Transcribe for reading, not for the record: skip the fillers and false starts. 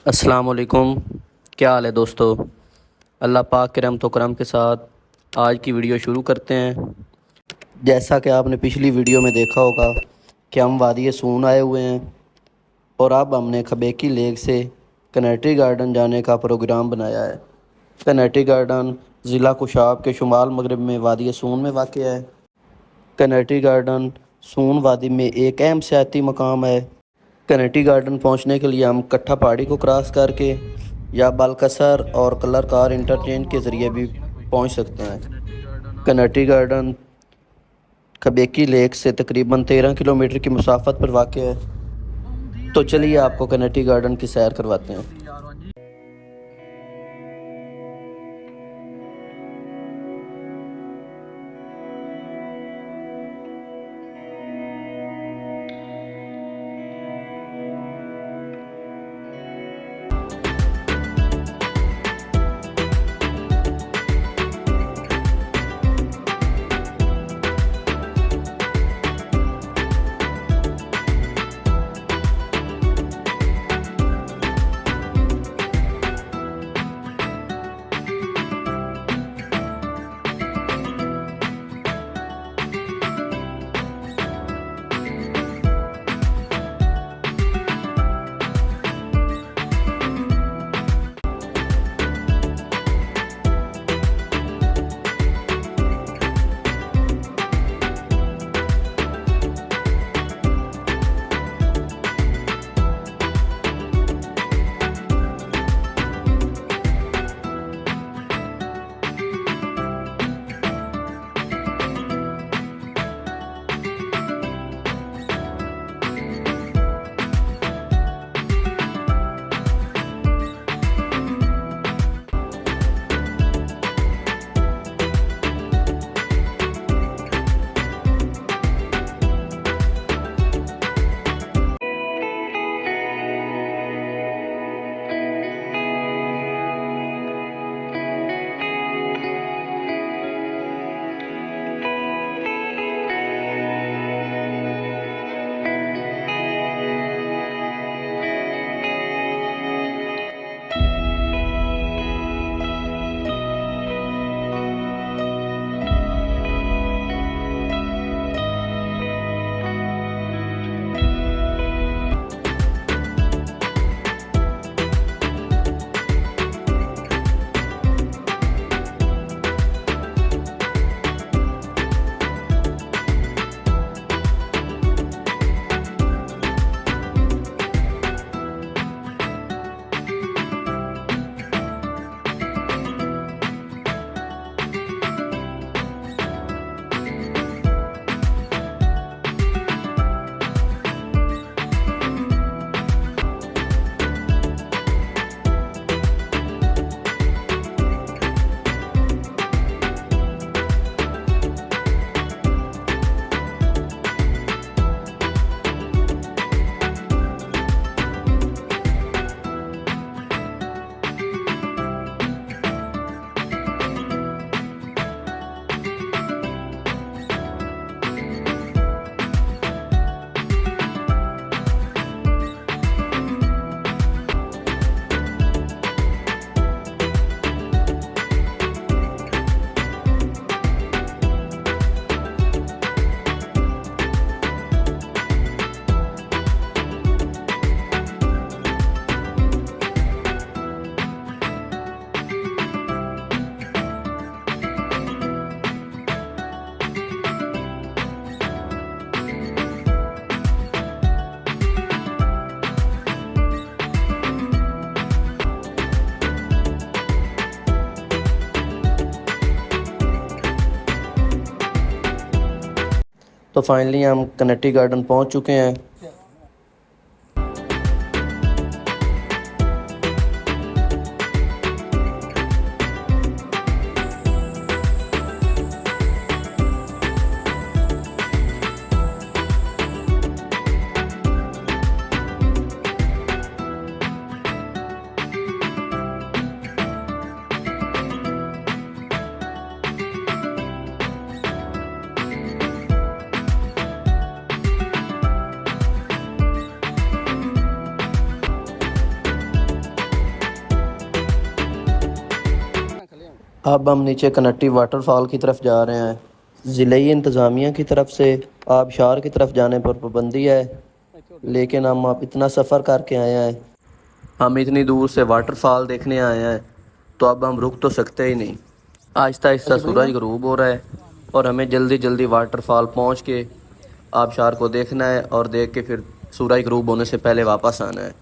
अस्सलाम वालेकुम। क्या हाल है दोस्तों। अल्लाह पाक के रहमत व करम के साथ आज की वीडियो शुरू करते हैं। जैसा कि आपने पिछली वीडियो में देखा होगा कि हम वादी सून आए हुए हैं और अब हमने खबेकी लेक से कनहट्टी गार्डन जाने का प्रोग्राम बनाया है। कनहट्टी गार्डन ज़िला खुशाब के शुमाल मगरब में वादी सून में वाक़ है। कनहट्टी गार्डन सून वादी में एक अहम सियाती मकाम है। कनहट्टी गार्डन पहुंचने के लिए हम कट्ठा पहाड़ी को क्रॉस करके या बालकसर और कलर कार इंटरचेंज के ज़रिए भी पहुंच सकते हैं। कनहट्टी गार्डन खबेकी लेक से तकरीबन 13 किलोमीटर की मुसाफत पर वाक़ है। तो चलिए आपको कनहट्टी गार्डन की सैर करवाते हैं। तो फाइनली हम कनहट्टी गार्डन पहुंच चुके हैं। अब हम नीचे कनट्टी वाटरफॉल की तरफ जा रहे हैं। ज़िले इंतज़ामिया की तरफ से आबशार की तरफ जाने पर पाबंदी है, लेकिन हम अब इतना सफ़र करके आए हैं, हम इतनी दूर से वाटरफॉल देखने आए हैं, तो अब हम रुक तो सकते ही नहीं। आहिस्ता आहिस्ता सूरज ग़रूब हो रहा है और हमें जल्दी जल्दी वाटरफॉल पहुंच के आबशार को देखना है और देख के फिर सूरज ग़रूब होने से पहले वापस आना है।